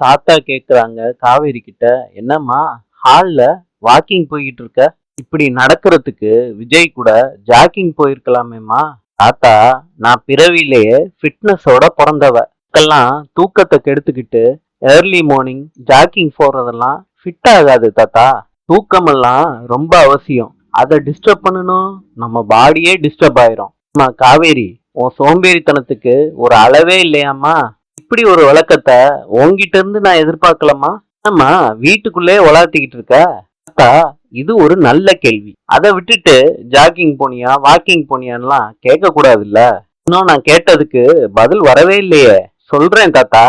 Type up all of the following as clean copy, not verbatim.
தாத்தா கேக்குறாங்க காவேரி கிட்ட, என்னம்மா ஹால்ல வாக்கிங் போய்கிட்டு இருக்க? இப்படி நடக்கிறதுக்கு விஜய் கூட ஜாக்கிங் போயிருக்கலாமேம்மா. தாத்தா, நான் பிறவிலேயே ஃபிட்னஸோட பிறந்தவ. இதுக்கெல்லாம் தூக்கத்தை கெடுத்துக்கிட்டு ஏர்லி மார்னிங் ஜாக்கிங் போறதெல்லாம் ஃபிட் ஆகாது தாத்தா. தூக்கமெல்லாம் ரொம்ப அவசியம். அதை டிஸ்டர்ப் பண்ணணும், நம்ம பாடியே டிஸ்டர்ப் ஆயிரும். அம்மா காவேரி, உன் சோம்பேறித்தனத்துக்கு ஒரு அளவே இல்லையாம்மா. இப்படி ஒரு விளக்கத்தை உன்கிட்ட இருந்து நான் எதிர்பார்க்கலாமா? ஆமா, வீட்டுக்குள்ளே உலாத்திக்கிட்டு இருக்க. தாத்தா, இது ஒரு நல்ல கேள்வி. அதை விட்டுட்டு ஜாகிங் போனியா வாக்கிங் போனியான்லாம் கேட்க கூடாதுல்ல. இன்னும் நான் கேட்டதுக்கு பதில் வரவே இல்லையே. சொல்றேன் தாத்தா,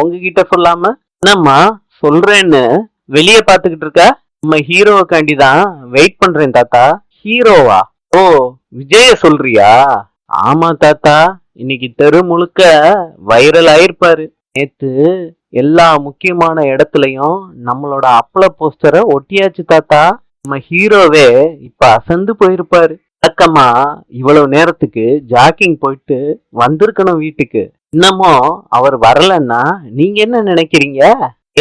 உங்ககிட்ட சொல்லாம. என்னம்மா சொல்றேன்னு வெளியே பாத்துக்கிட்டு இருக்க? நம்ம ஹீரோவுக்காண்டி தான் வெயிட் பண்றேன் தாத்தா. ஹீரோவா? ஓ, விஜய சொல்றியா? ஆமா தாத்தா, இன்னைக்கு தெரு முழுக்க வைரல் ஆயிருப்பாரு. நேத்து எல்லா முக்கியமான இடத்துலயும் நம்மளோட அப்பள போஸ்டரை ஒட்டியாச்சு தாத்தா. நம்ம ஹீரோவே இப்ப அசந்து போயிருப்பாரு. வழக்கமா இவ்வளவு நேரத்துக்கு ஜாக்கிங் போயிட்டு வந்திருக்கணும் வீட்டுக்கு. இன்னமும் அவர் வரலன்னா நீங்க என்ன நினைக்கிறீங்க?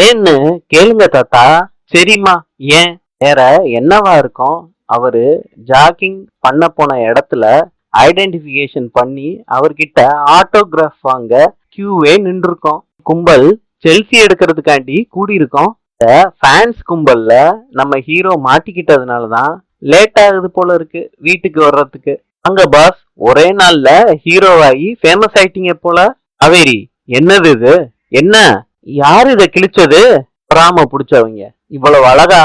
ஏன்னு கேளுங்க தாத்தா. சரிம்மா, ஏன் வேற என்னவா இருக்கும்? அவரு ஜாக்கிங் பண்ண போன இடத்துல ஐடென்டிபிகேஷன் பண்ணி அவர்கிட்ட ஆட்டோகிராஃப் வாங்க கியூவே நின்றுருக்கோம். கும்பல் செல்ஃபி எடுக்கிறதுக்காண்டி கூடியிருக்கோம். ஃபேன்ஸ் கும்பல்ல நம்ம ஹீரோ மாட்டிக்கிட்டதுனாலதான் லேட் ஆகுது போல இருக்கு வீட்டுக்கு வர்றதுக்கு. அங்க பாஸ், ஒரே நாள்ல ஹீரோவாகி ஃபேமஸ் ஆயிட்டீங்க போல. காவேரி, என்னது இது? என்ன, யாரு இத கிழிச்சது? பொறாம புடிச்சவங்க இவ்வளவு அழகா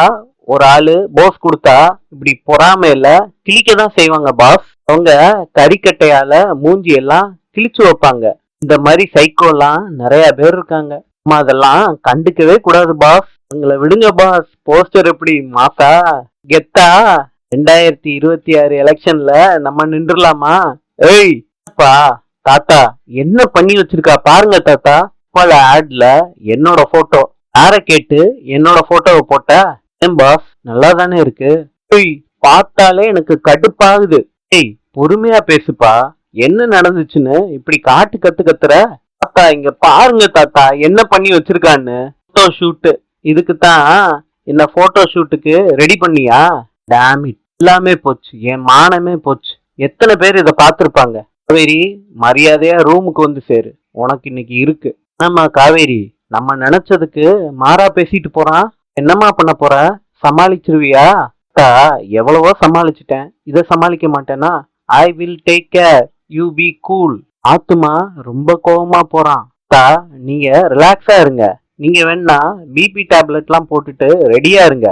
ஒரு ஆளு போஸ் கொடுத்தா இப்படி பொறாமையில கிழிக்கதான் செய்வாங்க பாஸ். அவங்க கறிக்கட்டையால மூஞ்சி எல்லாம் கிழிச்சு வைப்பாங்க. இந்த மாதிரி சைக்கோலாம் நிறைய பேர் இருக்காங்க. நம்ம அதெல்லாம் கண்டுக்கவே கூடாது பாஸ். உங்களை விடுங்க பாஸ். போஸ்டர் எப்படி மாசா கெத்தா 2026 எலெக்ஷன்ல நம்ம நின்றுலாமா? ஏய் அப்பா, தாத்தா என்ன பண்ணி வச்சிருக்கா பாருங்க தாத்தா. பல ஆட்ல என்னோட போட்டோ யார கேட்டு என்னோட போட்டோவை போட்ட? ஏன் பாஸ், நல்லா தானே இருக்கு. ஏய், பார்த்தாலே எனக்கு கடுப்பாகுது. ஏய், பொறுமையா பேசுப்பா. என்ன நடந்துச்சுன்னு இப்படி காட்டு கத்து கத்துற? தாத்தா இங்க பாருங்க தாத்தா, என்ன பண்ணி வச்சிருக்கான்னு. போட்டோ ஷூட், இதுக்கு தான் என்ன போட்டோ ஷூட்டுக்கு ரெடி பண்ணியா? டேமிட், எல்லாமே போச்சு, என் மானமே போச்சு. எத்தனை பேர் இதை பார்த்திருப்பாங்க? காவேரி, மரியாதையா ரூமுக்கு வந்து சேரு, உனக்கு இன்னைக்கு இருக்கு. ஆமா காவேரி, நம்ம நினைச்சதுக்கு மாறா பேசிட்டு போறான். என்னம்மா பண்ண போற? சமாளிச்சிருவியா? எவ்வளவோ சமாளிச்சுட்டேன், இதை சமாளிக்க மாட்டேன்னா? I will take care, you be cool. ஆத்துமா ரொம்ப கோபமா போறான். நீங்க ரிலாக்ஸா இருங்க. நீங்க வேணா பிபி டேப்லெட்லாம் போட்டுட்டு ரெடியா இருங்க.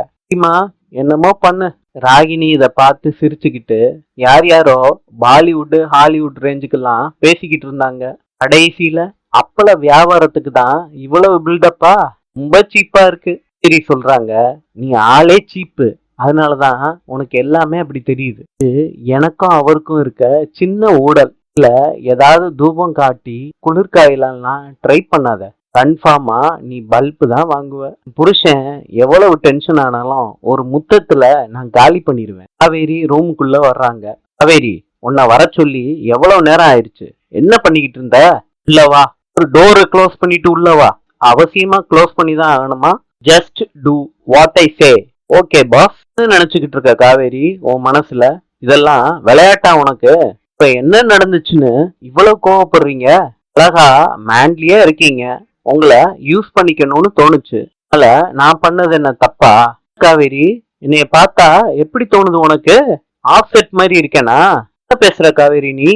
என்னமோ பண்ணு. ராகினி இத பார்த்து சிரிச்சுக்கிட்டு யார் யாரோ பாலிவுட் ஹாலிவுட் ரேஞ்சுக்கெல்லாம் பேசிக்கிட்டு இருந்தாங்க. கடைசியில அப்பள வியாபாரத்துக்கு தான் இவ்வளவு பில்டப்பா? ரொம்ப சீப்பா இருக்கு. சரி சொல்றாங்க, நீ ஆளே சீப்பு, அதனாலதான் உனக்கு எல்லாமே அப்படி தெரியுது. இது எனக்கும் அவருக்கும் இருக்க சின்ன ஊடல். இல்ல ஏதாவது தூபம் காட்டி குளிர்காயலாம் ட்ரை பண்ணாத. கன்ஃபார்மா நீ பல்பு தான் வாங்குவ. புருஷன் எவ்வளவு டென்ஷன் ஆனாலும் ஒரு முத்தத்துல நான் காலி பண்ணிடுவேன். காவேரி ரூமுக்குள்ள வர்றாங்க. காவேரி, உன்னை வர சொல்லி எவ்வளவு நேரம் ஆயிடுச்சு? என்ன பண்ணிக்கிட்டு இருந்த? உள்ளவா. ஒரு டோரை க்ளோஸ் பண்ணிட்டு உள்ளவா. அவசியமா க்ளோஸ் பண்ணி தான் ஆகணுமா? Just do what I say. Okay boss. நினைச்சுக்கிட்டு இருக்க காவேரி உன் மனசுல? இதெல்லாம் விளையாட்டா உனக்கு? இப்ப என்ன நடந்துச்சுன்னு இவ்வளவு கோவப்படுறீங்க? அழகா மேன்லியா இருக்கீங்க, உங்களை யூஸ் பண்ணிக்கணும்னு தோணுச்சு. அதனால நான் பண்ணது என்ன தப்பா? காவேரி, என்னைய பார்த்தா எப்படி தோணுது உனக்கு? ஆஃப்செட் மாதிரி இருக்கேனா? என்ன பேசுற காவேரி நீ?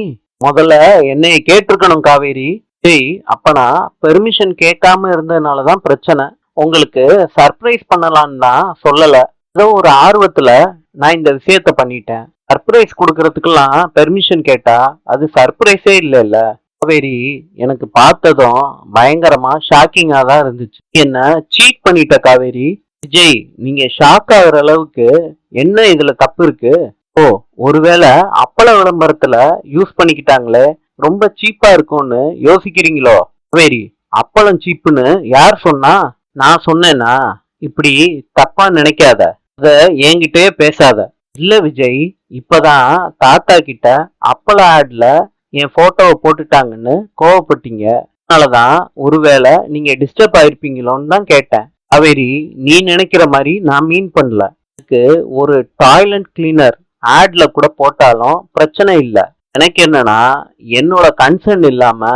முதல்ல என்னைய கேட்டிருக்கணும் காவேரி. டேய், அப்பனா பெர்மிஷன் கேட்காம இருந்ததுனாலதான் பிரச்சனை. உங்களுக்கு சர்ப்ரைஸ் பண்ணலான்னு தான் சொல்லல. ஏதோ ஒரு ஆர்வத்துல நான் இந்த விஷயத்த பண்ணிட்டேன். சர்ப்ரைஸ் கொடுக்கறதுக்கெல்லாம் பெர்மிஷன் கேட்டா அது சர்ப்ரைஸே இல்லைல்ல. காவேரி, எனக்கு பார்த்ததும் பயங்கரமா ஷாக்கிங்கா தான் இருந்துச்சு. என்ன சீட் பண்ணிட்ட காவேரி. விஜய், நீங்க ஷாக் ஆகுற அளவுக்கு என்ன இதுல தப்பு இருக்கு? ஓ, ஒருவேளை அப்பள விளம்பரத்துல யூஸ் பண்ணிக்கிட்டாங்களே, ரொம்ப சீப்பா இருக்கும்னு யோசிக்கிறீங்களோ? காவேரி, அப்பளம் சீப்புன்னு யார் சொன்னா? நான் சொன்னேனா? இப்படி தப்பா நினைக்காத. அத என்கிட்டயே பேசாத. இல்ல விஜய், இப்பதான் தாத்தா கிட்ட அப்பள ஆட்ல என் போட்டோவை போட்டுட்டாங்கன்னு கோவப்பட்டீங்க. அதனாலதான் ஒருவேளை நீங்க டிஸ்டர்ப் ஆயிருப்பீங்களோன்னு தான் கேட்டேன். காவேரி, நீ நினைக்கிற மாதிரி நான் மீன் பண்ணல. இதுக்கு ஒரு டாய்லெட் கிளீனர் ஆட்ல கூட போட்டாலும் பிரச்சனை இல்ல. எனக்கு என்னன்னா, என்னோட கன்சர்ன் இல்லாம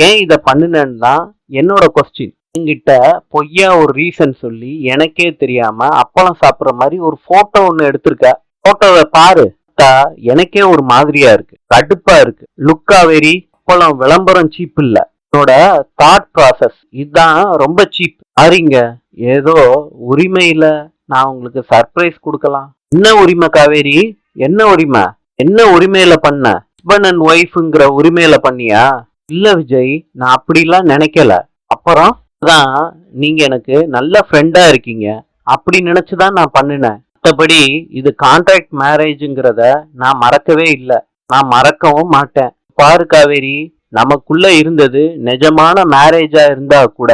ஏன் இத பண்ணுனேன்னு தான் என்னோட கொஸ்டின். என்கிட்ட பொய்யா ஒரு ரீசன் சொல்லி எனக்கே தெரியாம அப்பளம் சாப்பிடுற மாதிரி ஒரு போட்டோ ஒண்ணு எடுத்திருக்க. போட்டோவை பாரு. பார்த்தா எனக்கே ஒரு மாதிரியா இருக்கு, கடுப்பா இருக்கு. லுக் காவேரி, அப்பளம் விளம்பரம் சீப் இல்ல, என்னோட தாட் ப்ராசஸ் இதுதான் ரொம்ப சீப். பாருங்க, ஏதோ உரிமையில நான் உங்களுக்கு சர்ப்ரைஸ் கொடுக்கலாம். என்ன உரிமை காவேரி? என்ன உரிமை? என்ன உரிமையில பண்ண? ஹஸ்பண்ட் அண்ட் ஒய்ஃப்ங்கிற உரிமையில பண்ணியா? இல்ல விஜய், நான் அப்படிலாம் நினைக்கல. அப்புறம் தான், நீங்க எனக்கு நல்ல ஃப்ரெண்டா இருக்கீங்க அப்படி நினைச்சுதான் நான் பண்ணினேன். மற்றபடி இது கான்ட்ராக்ட் மேரேஜ்ங்கிறத நான் மறக்கவே இல்லை, நான் மறக்கவும் மாட்டேன். பாரு காவேரி, நமக்குள்ள இருந்தது நிஜமான மேரேஜா இருந்தா கூட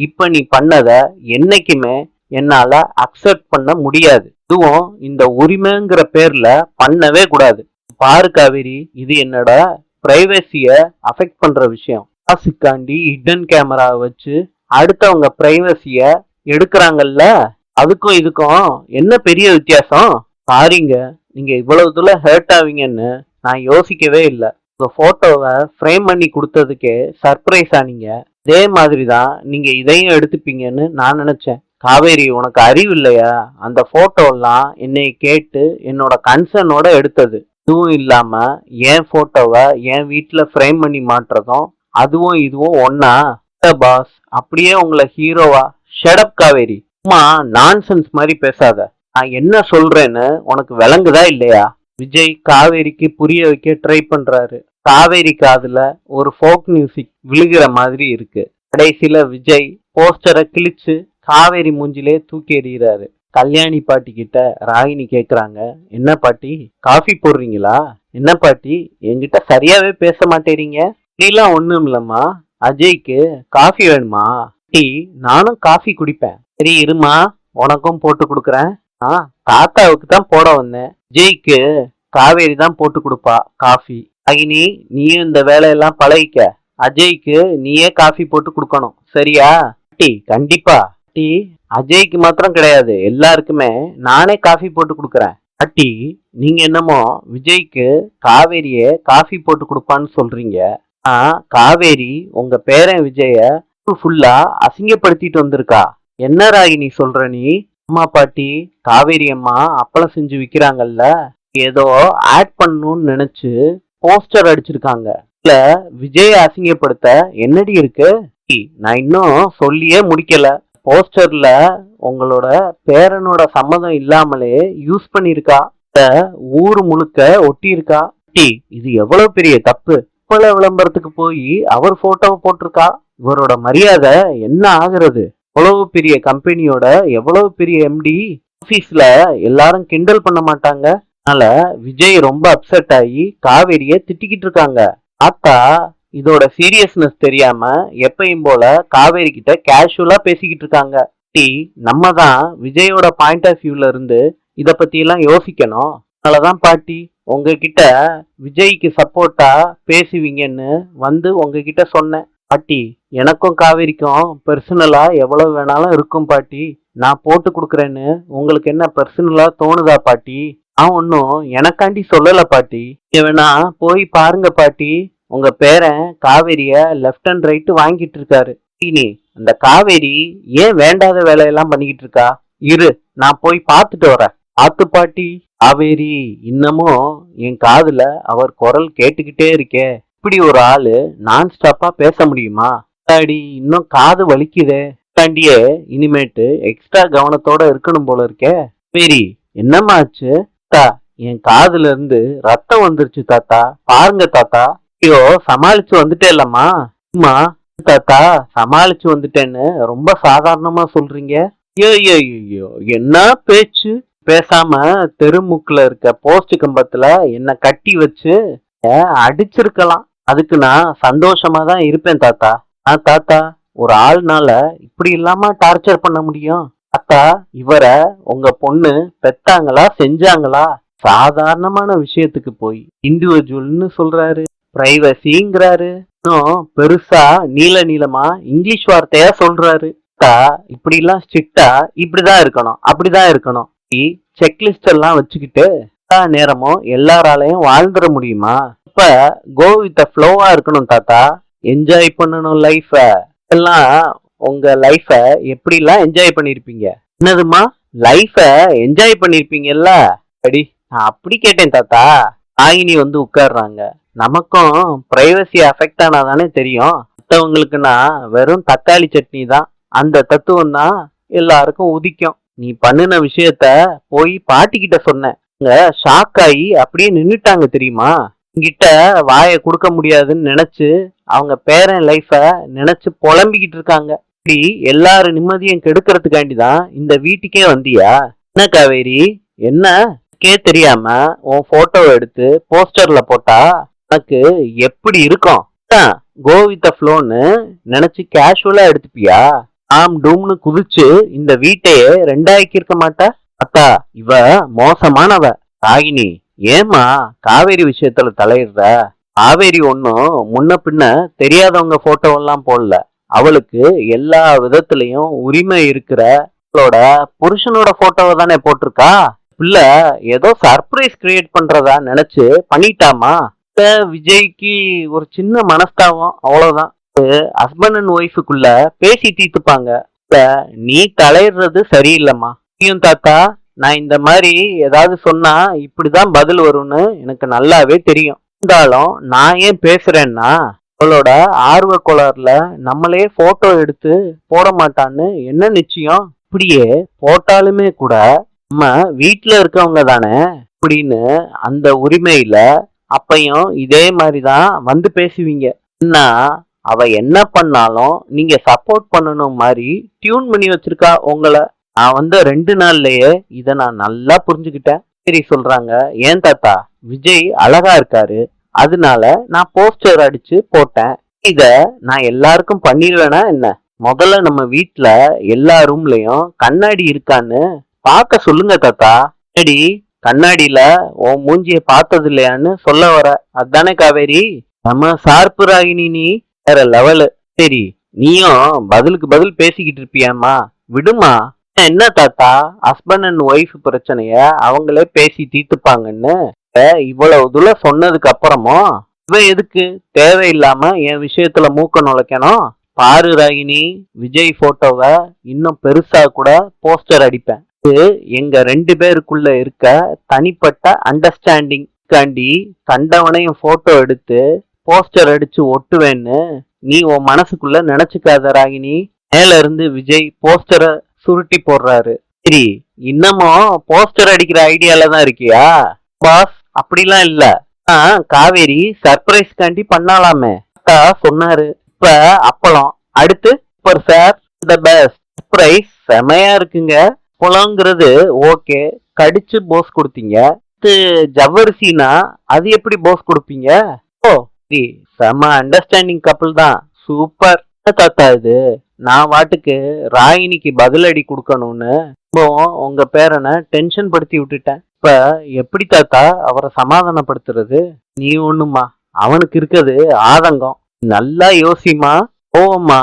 இப்ப நீ பண்ணத என்னைக்குமே என்னால அக்செப்ட் பண்ண முடியாது. இதுவும் இந்த உரிமைங்கிற பேர்ல பண்ணவே கூடாது. பாரு காவேரி, இது என்னோட பிரைவசிய அஃபெக்ட் பண்ற விஷயம். காசுக்காண்டி ஹிடன் கேமரா வச்சு அடுத்தவங்க பிரைவசிய எடுக்கிறாங்கல்ல, அதுக்கும் இதுக்கும் என்ன பெரிய வித்தியாசம்? பாருங்க, நீங்க இவ்வளவு தூரம் ஹர்ட் ஆவீங்கன்னு நான் யோசிக்கவே இல்லை. உங்க போட்டோவை ஃப்ரேம் பண்ணி கொடுத்ததுக்கே சர்ப்ரைஸ் ஆனீங்க. இதே மாதிரி தான் நீங்க இதையும் எடுத்துப்பீங்கன்னு நான் நினைச்சேன். காவேரி, உனக்கு அறிவு இல்லையா? அந்த போட்டோலாம் என்னை கேட்டு என்னோட கன்சர்னோட எடுத்தது. இதுவும் இல்லாம என் போட்டோவை என் வீட்டுல ஃப்ரேம் பண்ணி மாட்டுறதும் அதுவும் இதுவும் ஒன்னா? பாஸ், அப்படியே உங்களை ஹீரோவா? ஷடப் காவேரி, சும்மா நான்சென்ஸ் மாதிரி பேசாத. நான் என்ன சொல்றேன்னு உனக்கு விளங்குதா இல்லையா? விஜய் காவேரிக்கு புரிய வைக்க ட்ரை பண்றாரு. காவேரி காதுல ஒரு ஃபோக் மியூசிக் விழுகிற மாதிரி இருக்கு. கடைசியில விஜய் போஸ்டரை கிழிச்சு காவேரி மூஞ்சிலே தூக்கி எறிகிறாரு. கல்யாணி பாட்டி கிட்ட ராகினி கேக்குறாங்க, என்ன பாட்டி, காஃபி போடுறீங்களா? என்ன பாட்டி, என்கிட்ட சரியாவே பேச மாட்டேறீங்க? நீலாம் ஒண்ணும் இல்லம்மா, அஜய்க்கு காஃபி வேணுமா? டீ, நானும் காஃபி குடிப்பேன். சரி இருமா, உனக்கும் போட்டு கொடுக்குறேன். தாத்தாவுக்கு தான் போட வந்தேன். ஜெய்க்கு காவேரி தான் போட்டு கொடுப்பா காஃபி. அகினி, நீயும் இந்த வேலையெல்லாம் பழகிக்க. அஜய்க்கு நீயே காஃபி போட்டு கொடுக்கணும், சரியா? டீ, கண்டிப்பா. டீ, அஜய்க்கு மாத்திரம் கிடையாது, எல்லாருக்குமே நானே காஃபி போட்டு கொடுக்குறேன். அட்டி, நீங்க என்னமோ விஜய்க்கு காவேரியே காஃபி போட்டு கொடுப்பான்னு சொல்றீங்க. காவேரி உங்க பேரன் விஜய ஃபுல்லா அசிங்கப்படுத்திட்டு வந்திருக்கா. என்ன ராகினி சொல்ற நீ? அம்மா பாட்டி, காவேரி அம்மா அப்பளம் செஞ்சு விக்கிறாங்கல்ல, ஏதோ ஆட் பண்ணணும்னு நினைச்சு போஸ்டர் அடிச்சிருக்காங்க. இல்ல, விஜய் அசிங்கப்படுத்த என்னடி இருக்கு? நான் இன்னும் சொல்லியே முடிக்கல. போஸ்டர்ல உங்களோட பேரனோட சம்மதம் இல்லாமலே யூஸ் பண்ணிருக்கா. ஊரு முழுக்க ஒட்டி இருக்கா. இது எவ்வளவு பெரிய தப்பு. பல விளம்பரத்துக்கு போய் அவர் போட்டோவை போட்டிருக்கா. இவரோட மரியாதை என்ன ஆகுறது? எவ்வளவு பெரிய கம்பெனியோட எவ்வளவு பெரிய எம்டி, ஆபீஸ்ல எல்லாரும் கிண்டல் பண்ண மாட்டாங்க? அதனால விஜய் ரொம்ப அப்செட் ஆகி காவேரிய திட்டிக்கிட்டு இருக்காங்க. ஆத்தா இதோட சீரியஸ்னஸ் தெரியாம எப்பயும் போல காவேரி கிட்ட கேஷுவலா பேசிக்கிட்டு இருக்காங்க. நம்ம தான் விஜயோட பாயிண்ட் ஆஃப் வியூல இருந்து இத பத்தி எல்லாம் யோசிக்கணும். அதனாலதான் பாட்டி உங்ககிட்ட விஜய்க்கு சப்போர்ட்டா பேசுவீங்கன்னு வந்து உங்ககிட்ட சொன்னேன். பாட்டி, எனக்கும் காவேரிக்கும் பர்சனலா எவ்வளவு வேணாலும் இருக்கும் பாட்டி. நான் போட்டு கொடுக்குறேன்னு உங்களுக்கு என்ன பர்சனலா தோணுதா பாட்டி? நான் ஒன்னும் எனக்காண்டி சொல்லல பாட்டி. வேணா போய் பாருங்க பாட்டி, உங்க பேரன் காவேரிய லெஃப்ட் அண்ட் ரைட் வாங்கிட்டு இருக்காரு. அந்த காவேரி ஏன் வேண்டாத வேலையெல்லாம் பண்ணிக்கிட்டு இருக்கா? இரு, நான் போய் பார்த்துட்டு வரேன். ஆத்து பாட்டி, காவேரி இன்னமும் என் காதுல அவர் குரல் கேட்டுக்கிட்டே இருக்கே. இப்படி ஒரு ஆளு நான் ஸ்டாப்பா பேச முடியுமா? இன்னும் காது வலிக்குதே. தாண்டியே இனிமேட்டு எக்ஸ்ட்ரா கவனத்தோட இருக்கணும் போல இருக்கே. சரி, என்னமாச்சு? என் காதுல இருந்து ரத்தம் வந்துருச்சு தாத்தா, பாருங்க தாத்தா. ஐயோ, சமாளிச்சு வந்துட்டேல்லம்மா. அம்மா, தாத்தா சமாளிச்சு வந்துட்டேன்னு ரொம்ப சாதாரணமா சொல்றீங்க. ஐயோ, என்ன பேச்சு! பேசாம தெருமுக்குல இருக்க போஸ்ட் கம்பத்துல என்ன கட்டி வச்சு அடிச்சிருக்கலாம். அதுக்கு நான் சந்தோஷமா தான் இருப்பேன் தாத்தா. தாத்தா, ஒரு ஆள்னால இப்படி இல்லாம டார்ச்சர் பண்ண முடியும்? தாத்தா, இவரை உங்க பொண்ணு பெத்தாங்களா செஞ்சாங்களா? சாதாரணமான விஷயத்துக்கு போய் இண்டிவிஜுவல்னு சொல்றாரு, பிரைவசிங்கிறாரு. இன்னும் பெருசா நீள நீளமா இங்கிலீஷ் வார்த்தையா சொல்றாரு. இப்படி எல்லாம் ஸ்ட்ரிக்டா இப்படிதான் இருக்கணும் அப்படிதான் இருக்கணும் செக்லிஸ்ட் எல்லாம் வச்சுக்கிட்டு எல்லா நேரமும் எல்லாராலையும் வாழ்ந்துட முடியுமா? இப்ப கோ வித் ஃப்ளோவா இருக்கணும் தாத்தா. என்ஜாய் பண்ணணும் லைஃப. எல்லாம் உங்க லைஃப எப்படி எல்லாம் என்ஜாய் பண்ணிருப்பீங்க? என்னதுமா லைஃப என்ஜாய் பண்ணிருப்பீங்கல்ல? அடி நான் அப்படி கேட்டேன் தாத்தா. ஆகினி வந்து உட்கார்றாங்க. நமக்கும் பிரைவசி அஃபெக்ட் ஆனாதானே தெரியும். மற்றவங்களுக்குன்னா வெறும் தக்காளி சட்னி தான். அந்த தத்துவம் தான் எல்லாருக்கும் உதிக்கும். நீ பண்ணின விஷயத்த போய் பாட்டிக்கிட்ட சொன்ன. ஷாக் ஆகி அப்படியே நின்னுட்டாங்க தெரியுமா? கிட்ட வாயை கொடுக்க முடியாதுன்னு நினைச்சு அவங்க பேரன் லைஃப நினைச்சு புலம்பிக்கிட்டு இருக்காங்க. இப்படி எல்லாரும் நிம்மதியும் கெடுக்கிறதுக்காண்டிதான் இந்த வீட்டுக்கே வந்தியா? என்ன காவேரி, என்ன தெரியாம உன் போட்டோ எடுத்து போஸ்டர்ல போட்டா உனக்கு எப்படி இருக்கும்? கோ வித் ஃப்ளோன்னு நினைச்சு கேஷுவலா எடுத்துப்பியா? ஆம் டூம்னு குதிச்சு இந்த வீட்டையே ரெண்டாக்கி இருக்க மாட்டா? அத்தா இவ மோசமானவ. ராகினி ஏமா காவேரி விஷயத்துல தலையிடுற? காவேரி ஒன்னும் முன்ன பின்ன தெரியாதவங்க போட்டோ எல்லாம் போடல. அவளுக்கு எல்லா விதத்திலையும் உரிமை இருக்கிற அவளோட புருஷனோட போட்டோவை தானே போட்டிருக்கா. பிள்ளை ஏதோ சர்ப்ரைஸ் கிரியேட் பண்றதா நினைச்சு பண்ணிட்டாமா. விஜய்க்கு ஒரு சின்ன மனஸ்தாபம், அவ்வளவுதான். ஹஸ்பண்ட் அண்ட் ஒய்ஃபுக்குள்ள பேசி தீர்த்துப்பாங்க. நீ தலையிடுறது சரியில்லைம்மா. தாத்தா நான் இந்த மாதிரி ஏதாவது சொன்னா இப்படிதான் பதில் வரும்னு எனக்கு நல்லாவே தெரியும். இருந்தாலும் நான் ஏன் பேசுறேன்னா அவளோட ஆர்வ கோளாறுல நம்மளே போட்டோ எடுத்து போட மாட்டான்னு என்ன நிச்சயம்? இப்படியே போட்டாலுமே கூட நம்ம வீட்டுல இருக்கவங்க தானே அப்படின்னு அந்த உரிமையில அப்பையும் இதே மாதிரிதான் வந்து பேசுவீங்க. என்ன அவ என்ன பண்ணாலும் நீங்க சப்போர்ட் பண்ணணும் மாதிரி டியூன் பண்ணி வச்சிருக்கா உங்களை. நான் வந்த 2 நாள்லயே இத நான் நல்லா புரிஞ்சுக்கிட்டேன். சரி சொல்றாங்க. ஏன் தாத்தா விஜய் அழகா இருக்காரு, அதனால நான் போஸ்டர் அடிச்சு போட்டேன். இத நான் எல்லாருக்கும் பண்ணிடுவேனா என்ன? முதல்ல நம்ம வீட்டுல எல்லா ரூம்லயும் கண்ணாடி இருக்கான்னு பார்க்க சொல்லுங்க தாத்தா. சரி கண்ணாடியில உன் மூஞ்சிய பார்த்தது இல்லையான்னு சொல்ல வர, அதானே காவேரி? நம்ம சார்பு ராகினி, நீ வேற லெவலு. சரி நீயும் பதிலுக்கு பதில் பேசிக்கிட்டு இருப்பியாமா? விடுமா. என்ன தாத்தா ஹஸ்பண்ட் அண்ட் ஒய்ஃப் பிரச்சனைய அவங்களே பேசி தீர்த்துப்பாங்கன்னு இவ்வளவு தூரம் சொன்னதுக்கு அப்புறமும் இவ எதுக்கு தேவையில்லாம என் விஷயத்துல மூக்க நுழைக்கணும்? பாரு ராகினி, விஜய் போட்டோவை இன்னும் பெருசா கூட போஸ்டர் அடிப்பேன். இது எங்க 2 பேருக்குள்ள இருக்க தனிப்பட்ட அண்டர்ஸ்டாண்டிங் காண்டி கண்டவனையும் போட்டோ எடுத்து போஸ்டர் அடிச்சு ஒட்டுவேன்னு நீ உன் மனசுக்குள்ள நினைச்சுக்காத ராகினி. மேல இருந்து விஜய் போஸ்டரை சுருட்டி போடுறாரு. சரி இன்னமும் போஸ்டர் அடிக்கிற ஐடியால தான் இருக்கியா? பாஸ் அப்படிலாம் இல்ல. காவேரி சர்ப்ரைஸ் காண்டி பண்ணலாமே சொன்னாரு. இப்ப அப்பளம் அடுத்து super sir, the best surprise செமையா இருக்குங்க. அப்பளங்கிறது ஓகே, கடிச்சு போஸ் கொடுத்தீங்க. ஜவ்வரிசினா அது எப்படி போஸ் கொடுப்பீங்க? ஓ செம அண்டர்ஸ்டாண்டிங் கப்பல் தான். சூப்பர் தாத்தா. இது நான் வாட்டுக்கு ராகினிக்கு பதிலடி கொடுக்கணும்னு உங்க பேரனை டென்ஷன் படுத்தி விட்டுட்டேன். இப்ப எப்படி தாத்தா அவரை சமாதானப்படுத்துறது? நீ ஒண்ணுமா, அவனுக்கு இருக்கிறது ஆதங்கம். நல்லா யோசிமா. கோவமா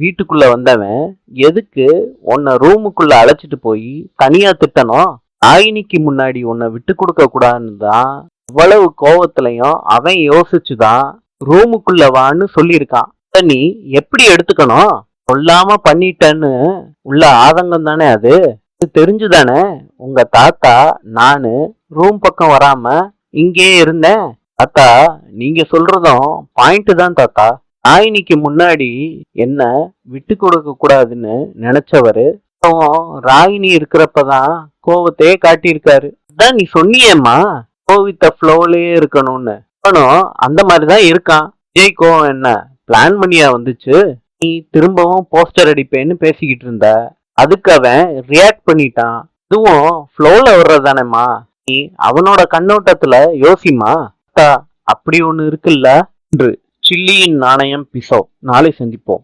வீட்டுக்குள்ள வந்தவன் எதுக்கு உன்னை ரூமுக்குள்ள அழைச்சிட்டு போய் தனியா திட்டணும்? ராகினிக்கு முன்னாடி உன்னை விட்டு கொடுக்க கூடாதுன்னு தான் இவ்வளவு கோவத்திலையும் அவன் யோசிச்சுதான் ரூமுக்குள்ள வான்னு சொல்லியிருக்கான். நீ எப்படி எடுத்துக்கணும்? சொல்லாம பண்ணிட்டேன்னு உள்ள ஆதங்கம் தானே அது. தெரிஞ்சுதானே உங்க தாத்தா நானு ரூம் பக்கம் வராம இங்கே இருந்தேன். தாத்தா நீங்க சொல்றதும் பாயிண்ட் தான் தாத்தா. ராகினிக்கு முன்னாடி என்ன விட்டு கொடுக்க கூடாதுன்னு நினைச்சவரு ராகினி இருக்கிறப்பதான் கோவத்தையே காட்டியிருக்காரு. அதான் நீ சொன்னியேம்மா கோவித்த ஃப்ளோலயே இருக்கணும்னு. அவனும் அந்த மாதிரிதான் இருக்கான். விஜய் கோவம் என்ன பிளான் பண்ணியா வந்துச்சு? நீ திரும்பவும் போஸ்டர் அடிப்பேன்னு பேசிக்கிட்டு இருந்த, அதுக்கு அவன் ரியாக்ட் பண்ணிட்டான். இதுவும் ஃப்ளோல வர்றதானேம்மா. நீ அவனோட கண்ணோட்டத்துல யோசிமா. அப்படி ஒண்ணு இருக்குல்ல என்று சில்லியின் நாணயம் பிசோ. நாளை சந்திப்போம்.